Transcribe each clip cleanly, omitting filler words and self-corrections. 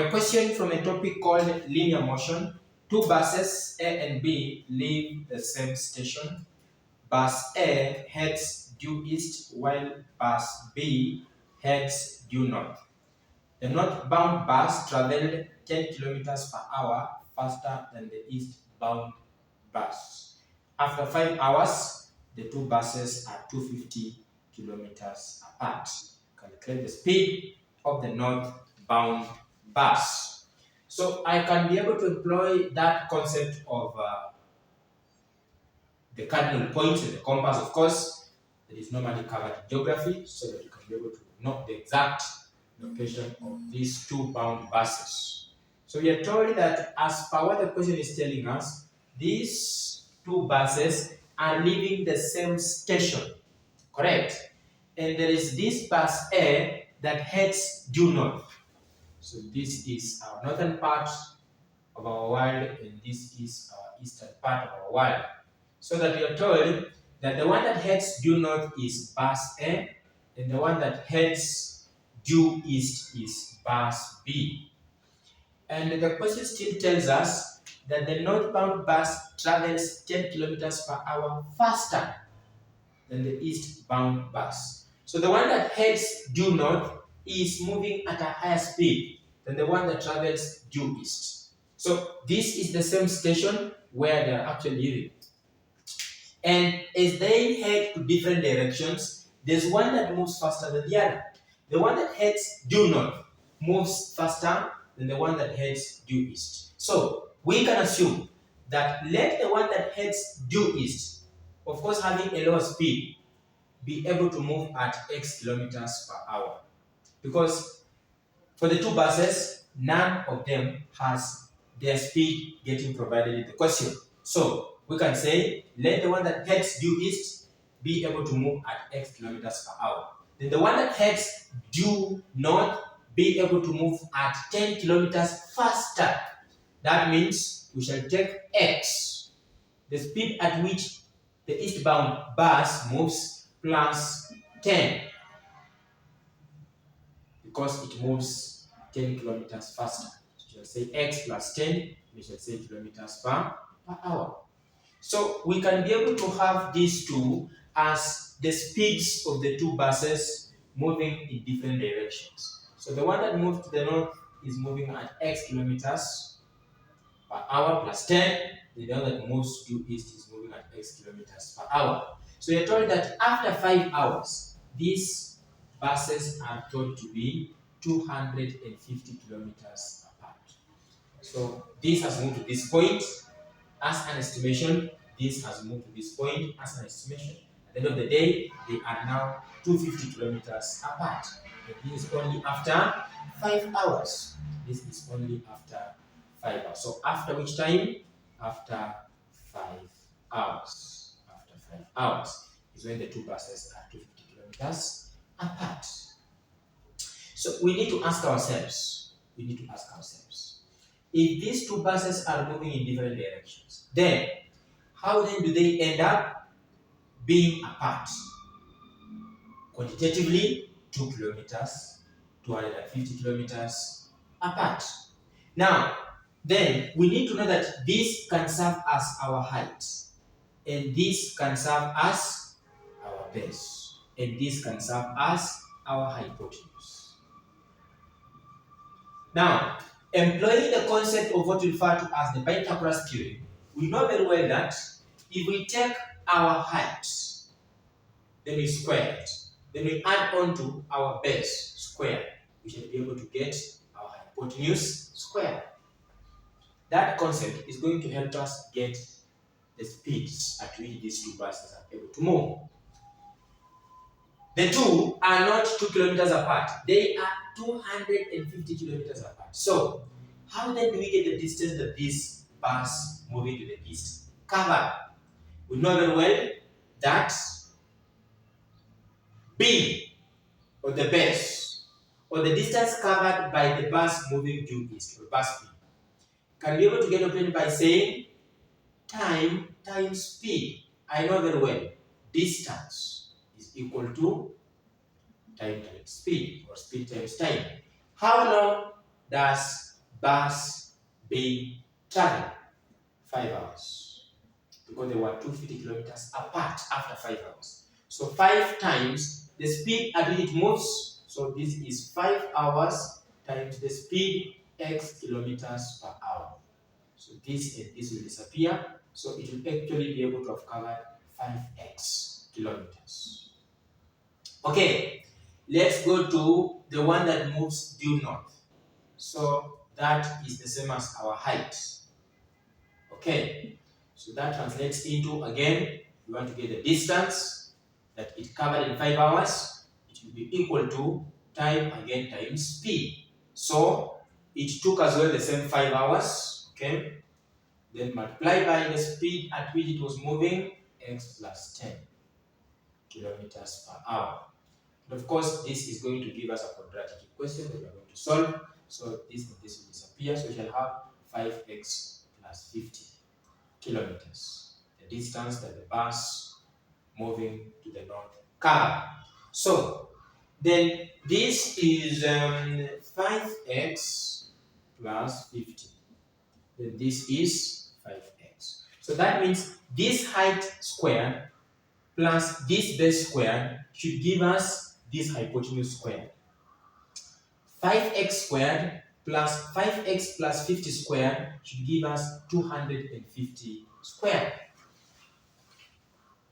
A question from a topic called linear motion. Two buses, A and B, leave the same station. Bus A heads due east while bus B heads due north. The northbound bus traveled 10 kilometers per hour faster than the eastbound bus. After 5 hours, the two buses are 250 kilometers apart. Calculate the speed of the northbound bus. So I can be able to employ that concept of the cardinal points and the compass, of course. That is normally covered in geography, so that you can be able to know the exact location of these two bound buses. So we are told that as per what the question is telling us, these two buses are leaving the same station, correct? And there is this bus A that heads due north. So this is our northern part of our world, and this is our eastern part of our world. So that we are told that the one that heads due north is bus A, and the one that heads due east is bus B. And the question still tells us that the northbound bus travels 10 kilometers per hour faster than the eastbound bus. So the one that heads due north is moving at a higher speed than the one that travels due east. So this is the same station where they are actually living. And as they head to different directions, there's one that moves faster than the other. The one that heads due north moves faster than the one that heads due east. So we can assume that let the one that heads due east, of course having a lower speed, be able to move at X kilometers per hour. Because for the two buses, none of them has their speed getting provided in the question. So we can say, let the one that heads due east be able to move at X kilometers per hour. Then the one that heads due north be able to move at 10 kilometers faster. That means we shall take X, the speed at which the eastbound bus moves, plus 10, because it moves 10 kilometers faster. So we shall say X plus 10, we shall say kilometers per hour. So we can be able to have these two as the speeds of the two buses moving in different directions. So the one that moves to the north is moving at X kilometers per hour plus 10. The one that moves due east is moving at X kilometers per hour. So you're told that after 5 hours, these buses are thought to be 250 kilometers apart. So this has moved to this point as an estimation. This has moved to this point as an estimation. At the end of the day, they are now 250 kilometers apart. And this is only after 5 hours. This is only after 5 hours. So after which time? After 5 hours. After 5 hours is when the two buses are 250 kilometers apart. So we need to ask ourselves. If these two buses are moving in different directions, then how then do they end up being apart? Quantitatively, 2 kilometers, 250 kilometers apart. Now, then we need to know that this can serve as our height, and this can serve as our base, and this can serve as our hypotenuse. Now, employing the concept of what we refer to as the Pythagoras theorem, we know very well that if we take our height, then we square it, then we add on to our base square, we should be able to get our hypotenuse square. That concept is going to help us get the speeds at which these two buses are able to move. The two are not 2 kilometers apart, they are 250 kilometers apart. So, how then do we get the distance that this bus moving to the east covered? We know very well that B, or the base, or the distance covered by the bus moving due east, or bus B, can be able to get obtained by saying time times speed. I know very well distance is equal to time times speed, or speed times time. How long does bus be traveling 5 hours? Because they were 250 kilometers apart after 5 hours. So 5 times the speed at which it moves. So this is 5 hours times the speed x kilometers per hour. So this and this will disappear. So it will actually be able to have covered 5x kilometers. Okay, let's go to the one that moves due north. So that is the same as our height. Okay, so that translates into, again, we want to get the distance that it covered in 5 hours. It will be equal to time again times speed. So it took as well the same 5 hours. Okay, then multiply by the speed at which it was moving, x plus 10 kilometers per hour. And of course, this is going to give us a quadratic equation that we are going to solve. So this and this will disappear. So we shall have 5x plus 50 kilometers, the distance that the bus moving to the north covered. So then this is 5x plus 50. Then this is 5x. So that means this height squared plus this base squared should give us this hypotenuse squared. 5x squared plus 5x plus 50 squared should give us 250 squared.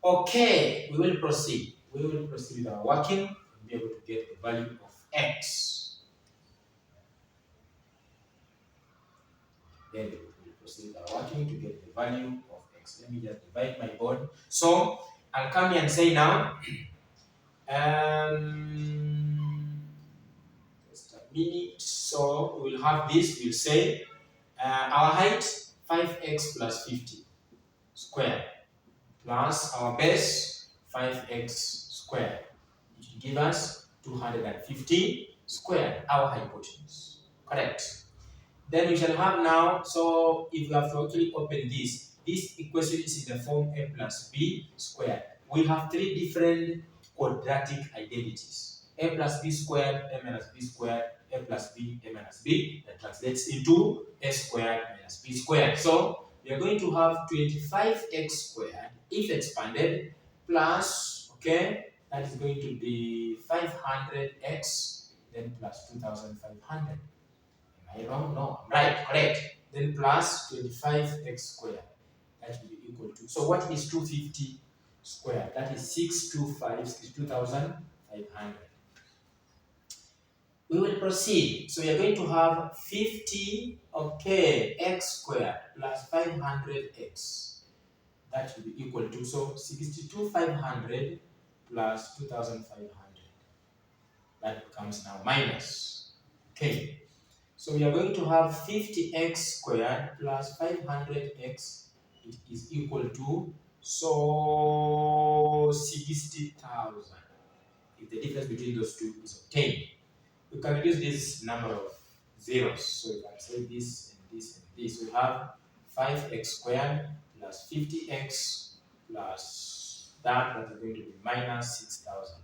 Okay, we will proceed. We will proceed with our working and be able to get the value of x. Then we will proceed with our working to get the value of x. Let me just divide my board. So I'll come here and say now, just a minute. So we will have this. We'll say our height 5x plus 50 squared plus our base 5x squared. It will give us 250 squared, our hypotenuse. Correct. Then we shall have now, so if we have to actually open this equation is in the form a plus b squared. We have 3 different quadratic identities. A plus b squared, a minus b squared, a plus b, a minus b. That translates into a squared minus b squared. So we are going to have 25x squared if expanded plus, okay, that is going to be 500x then plus 2500. Am I wrong? No, I'm right, correct. Then plus 25x squared. That will be equal to, so what is 250 squared? That is 62,500. We will proceed. So we are going to have 50, okay, x squared plus 500x. That will be equal to, so 62,500 plus 2,500. That becomes now minus. Okay. So we are going to have 50x squared plus 500x. It is equal to, so 60,000. If the difference between those two is obtained, we can reduce this number of zeros. So we can say this and this and this. We have 5x squared plus 50x plus that is going to be minus 6,000.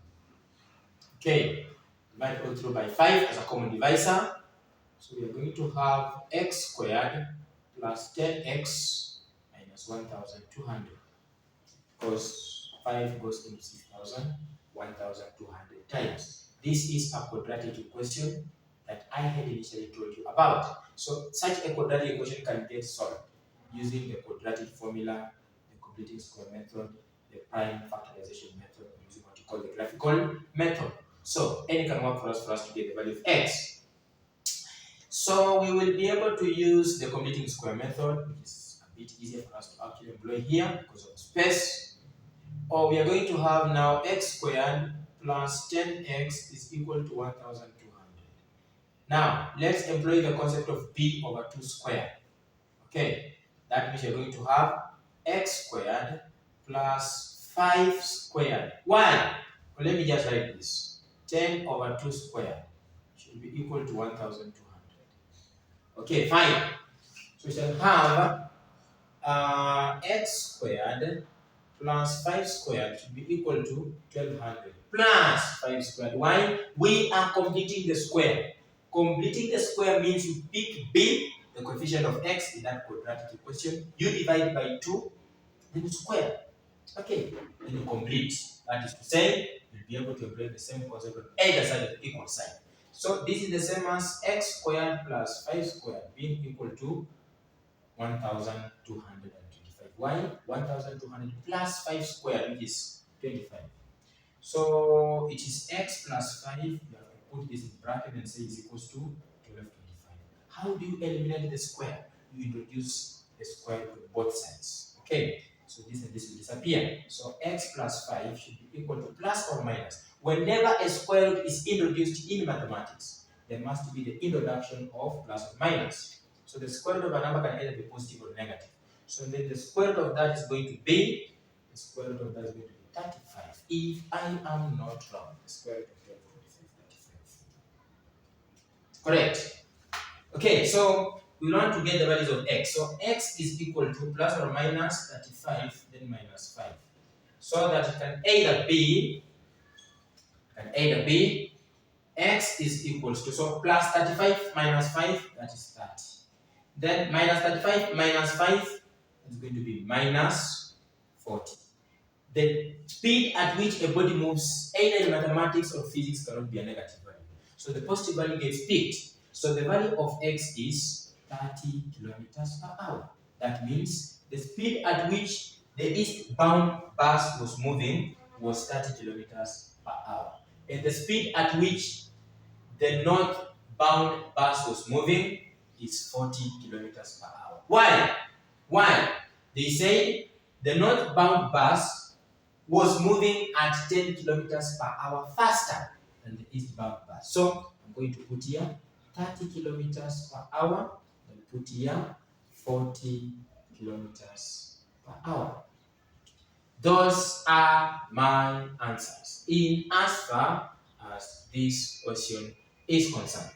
Okay, divide all through by 5 as a common divisor. So we are going to have x squared plus 10x minus 1,200. Because 5 goes into 6,000, 1,200 times. This is a quadratic equation that I had initially told you about. So such a quadratic equation can get solved using the quadratic formula, the completing square method, the prime factorization method, using what you call the graphical method. So any can work for us to get the value of x. So we will be able to use the completing square method, which is a bit easier for us to actually employ here because of space. Or we are going to have now x squared plus 10x is equal to 1,200. Now, let's employ the concept of b over 2 squared. Okay, that means you're going to have x squared plus 5 squared. Why? Well, let me just write this. 10 over 2 squared should be equal to 1,200. Okay, fine. So we shall have x squared plus 5 squared should be equal to 1,200 plus 5 squared. Why? We are completing the square. Completing the square means you pick b, the coefficient of x in that quadratic equation, you divide by 2, then you square. Okay, then you complete. That is to say, you'll be able to employ the same concept on either side of the equal sign. So this is the same as x squared plus 5 squared being equal to 1225. Why? 1200 plus 5 squared, which is 25. So it is x plus 5. You have to put this in bracket and say is equals to 1225. How do you eliminate the square? You introduce the square to both sides. Okay, so this and this will disappear. So x plus 5 should be equal to plus or minus. Whenever a square root is introduced in mathematics, there must be the introduction of plus or minus. So the square root of a number can either be positive or negative. So then the square root of that is going to be, the square root of that is going to be 35. If I am not wrong, the square root of 1245, 35. Correct. Okay, so we want to get the values of x. So x is equal to plus or minus 35, then minus 5. So that it can either be, x is equals to, so plus 35 minus 5, that is 30. Then minus 35 minus 5 is going to be minus 40. The speed at which a body moves, either in mathematics or physics, cannot be a negative value. So the positive value gets picked. So the value of x is 30 kilometers per hour. That means the speed at which the eastbound bus was moving was 30 kilometers per hour. And the speed at which the northbound bus was moving is 40 kilometers per hour. Why? Why? They say the northbound bus was moving at 10 kilometers per hour faster than the eastbound bus. So I'm going to put here 30 kilometers per hour and put here 40 kilometers per hour. Those are my answers in as far as this question is concerned.